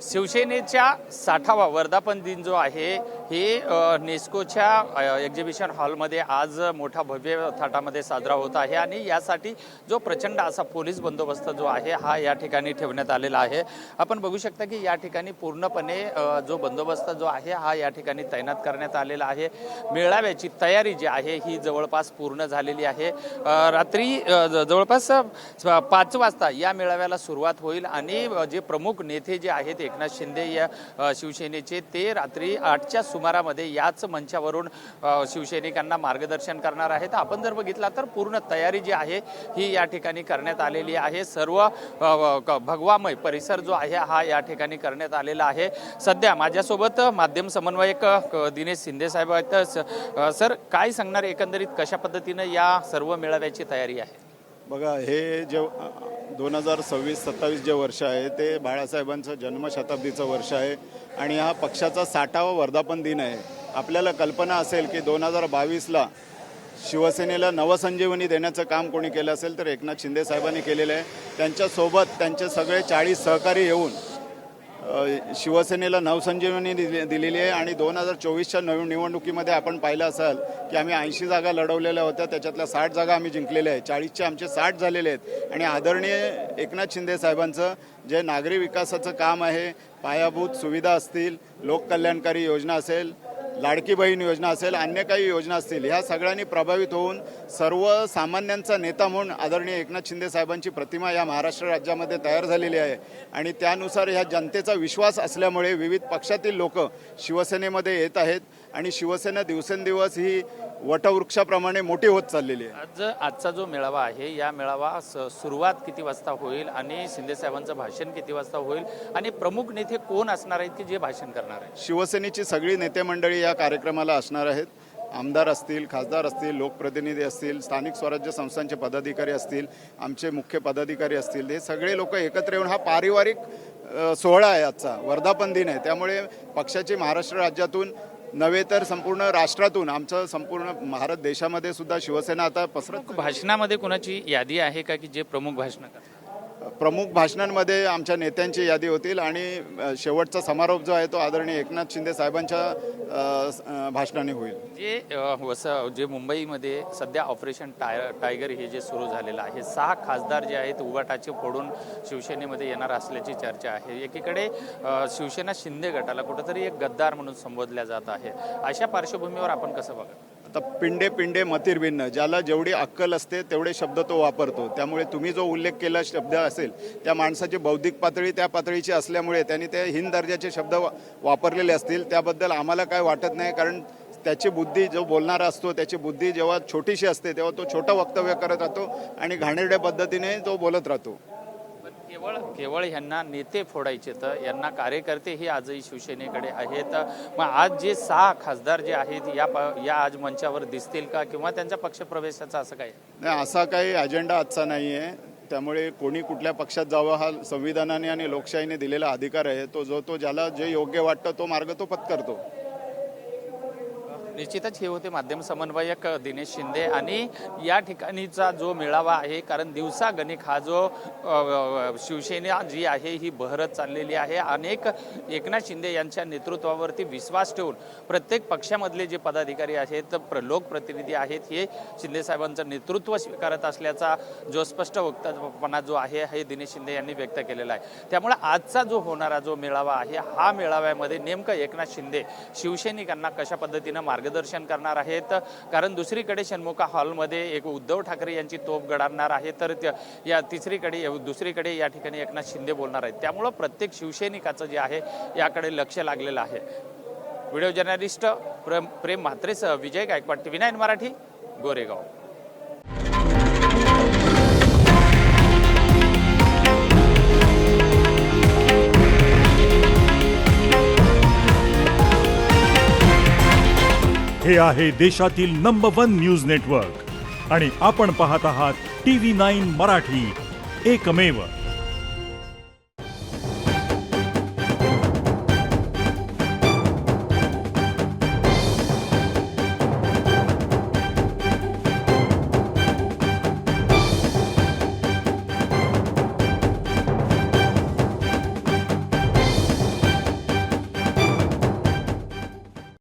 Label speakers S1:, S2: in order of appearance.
S1: शिवसेनेच्या 60वा वर्धापन दिन जो आहे हे नेस्कोच्या एक्झिबिशन हॉलमध्ये आज मोठा भव्य थाटामध्ये साजरा होत आहे आणि यासाठी जो प्रचंड असा पोलीस बंदोबस्त जो आहे हा या ठिकाणी ठेवण्यात आलेला आहे। आपण बघू शकता की या ठिकाणी पूर्णपणे जो बंदोबस्त जो आहे हा या ठिकाणी तैनात करण्यात आलेला आहे। मेळाव्याची तयारी जी आहे ही जवळपास पूर्ण झालेली आहे। रात्री जवळपास 5 वाजता या मेळाव्याला सुरुवात होईल आणि जे प्रमुख नेते जे आहेत एकनाथ शिंदे या शिवसेनेचे ते रात्री 8च्या सुमारामध्ये याच मंचावरून शिवसैनिकांना मार्गदर्शन करणार आहेत। आपण जर बघितला तर पूर्ण तयारी जी आहे ही या ठिकाणी करण्यात आलेली आहे। सर्व भगवामय परिसर जो आहे हा या ठिकाणी करण्यात आलेला आहे। सध्या माझ्यासोबत माध्यम समन्वयक दिनेश शिंदे साहेब आहेत। सर काय सांगणार एकंदरीत कशा पद्धतीने या सर्व मेळाव्याची तयारी आहे?
S2: बघा, हे जे 2026-27 जे वर्ष आहे ते बाळासाहेबांचं जन्मशताब्दीचं वर्ष आहे आणि हा पक्षाचा 60वा वर्धापन दिन आहे। आपल्याला कल्पना असेल की 2022ला शिवसेनेला नवसंजीवनी देण्याचं काम कोणी केलं असेल तर एकनाथ शिंदे साहेबांनी केलेलं आहे। त्यांच्यासोबत त्यांचे सगळे 40 सहकारी येऊन शिवसेनेला नवसंजीवनी दिलेली आहे आणि 2024च्या निवडणुकीमध्ये आपण पाहिलं असाल की आम्ही 80 जागा लढवलेल्या होत्या, त्याच्यातल्या 60 जागा आम्ही जिंकलेल्या आहे। 40चे आमचे 60 झालेले आहेत आणि आदरणीय एकनाथ शिंदे साहेबांचं जे नागरी विकासाचं काम आहे, पायाभूत सुविधा असतील, लोककल्याणकारी योजना असेल, लाडकी बहीण योजना असेल, अन्य काही योजना असतील, ह्या सगळ्यांनी प्रभावित होऊन सर्वसामान्यांचा नेता म्हणून आदरणीय एकनाथ शिंदे साहेबांची प्रतिमा या महाराष्ट्र राज्यामध्ये तयार झालेली आहे आणि त्यानुसार ह्या जनतेचा विश्वास असल्यामुळे विविध पक्षातील लोक शिवसेनेमध्ये येत आहेत आणि शिवसेना दिवसेंदिवस ही वटवृक्षाप्रमाणे मोठी होत चाललेली आहे।
S1: आजचा जो मेळावा आहे या मेळावा सुरुवात किती वाजता होईल आणि शिंदे साहेबांचं भाषण किती वाजता होईल आणि प्रमुख नेते कोण असणार आहेत की जे भाषण करणार आहेत?
S2: शिवसेनेची सगळी नेते मंडळी या कार्यक्रमाला असणार आहेत। आमदार असतील, खासदार असतील, लोकप्रतिनिधी असतील, स्थानिक स्वराज्य संस्थांचे पदाधिकारी असतील, आमचे मुख्य पदाधिकारी असतील, हे सगळे लोक एकत्र येऊन हा पारिवारिक सोहळा आहे, आजचा वर्धापन दिन आहे। त्यामुळे पक्षाची महाराष्ट्र राज्यातून नव्हे तर संपूर्ण राष्ट्रातून, आमचं संपूर्ण भारत देशामध्ये सुद्धा शिवसेना आता पसरत।
S1: भाषणामध्ये कोणाची यादी आहे का की जे प्रमुख भाषण करतात?
S2: प्रमुख भाषणांमध्ये आमच्या नेत्यांची यादी होतील आणि शेवटचा समारोप जो आहे तो आदरणीय एकनाथ शिंदे साहेबांच्या भाषणाने होईल।
S1: जे मुंबईमध्ये सध्या ऑपरेशन टायगर हे जे सुरू झालेलं आहे, 6 खासदार जे आहेत उबाटाचे फोडून शिवसेनेमध्ये येणार असल्याची चर्चा आहे। एकीकडे शिवसेना शिंदे गटाला कुठेतरी एक गद्दार म्हणून संबोधल्या जात आहे। अशा पार्श्वभूमीवर आपण कसं बघा?
S2: आता पिंडे पिंडे मतिर्भिन्न, ज्याला जेवढी अक्कल असते तेवढे शब्द तो वापरतो। त्यामुळे तुम्ही जो उल्लेख केला शब्द असेल त्या माणसाची बौद्धिक पातळी त्या पातळीची असल्यामुळे त्यांनी ते हीन दर्जाचे शब्द वापरलेले असतील, त्याबद्दल आम्हाला काय वाटत नाही। कारण त्याची बुद्धी, जो बोलणारा असतो त्याची बुद्धी जेव्हा छोटीशी असते तेव्हा तो छोटं वक्तव्य करत राहतो आणि घाणेरड्या पद्धतीने तो बोलत राहतो।
S1: केवळ यांना नेते फोडायचे तर यांना कार्यकर्तेही आजही शिवसेनेकडे आहेत। मग आज जे 6 खासदार जे आहेत या आज मंचावर दिसतील का किंवा त्यांच्या पक्षप्रवेशाचा असं काय?
S2: नाही, असा काही अजेंडा आजचा नाही आहे। त्यामुळे कोणी कुठल्या पक्षात जावं हा संविधानाने आणि लोकशाहीने दिलेला अधिकार आहे। तो ज्याला जे योग्य वाटतं तो मार्ग तो पत्करतो।
S1: निश्चितच हे होते माध्यम समन्वयक दिनेश शिंदे आणि या ठिकाणीचा जो मेळावा आहे, कारण दिवसागणिक हा जो शिवसेना जी आहे ही बहरत चाललेली आहे। अनेक एकनाथ शिंदे यांच्या नेतृत्वावरती विश्वास ठेवून प्रत्येक पक्षामधले जे पदाधिकारी आहेत, लोकप्रतिनिधी आहेत, हे शिंदे साहेबांचं नेतृत्व स्वीकारत असल्याचा जो स्पष्ट वक्तव्यपणा जो आहे हे दिनेश शिंदे यांनी व्यक्त केलेला आहे। त्यामुळे आजचा जो होणारा जो मेळावा आहे हा मेळाव्यामध्ये नेमकं एकनाथ शिंदे शिवसैनिकांना कशा पद्धतीनं मार्गदर्शन करणार आहेत, कारण दुसरीकडे षण्मुखा हॉलमध्ये एक उद्धव ठाकरे यांची तोफ गडारणार आहे तर या दुसरीकडे या ठिकाणी एकनाथ शिंदे बोलणार आहेत। त्यामुळे प्रत्येक शिवसैनिकाचं जे आहे याकडे लक्ष लागलेलं आहे। व्हिडिओ जर्नलिस्ट प्रेम म्हात्रेसह विजय गायकवाड, TV9 मराठी, गोरेगाव।
S3: हे आहे देशातील नंबर 1 न्यूज नेटवर्क आणि आपण पाहत आहात TV9 मराठी, एकमेव।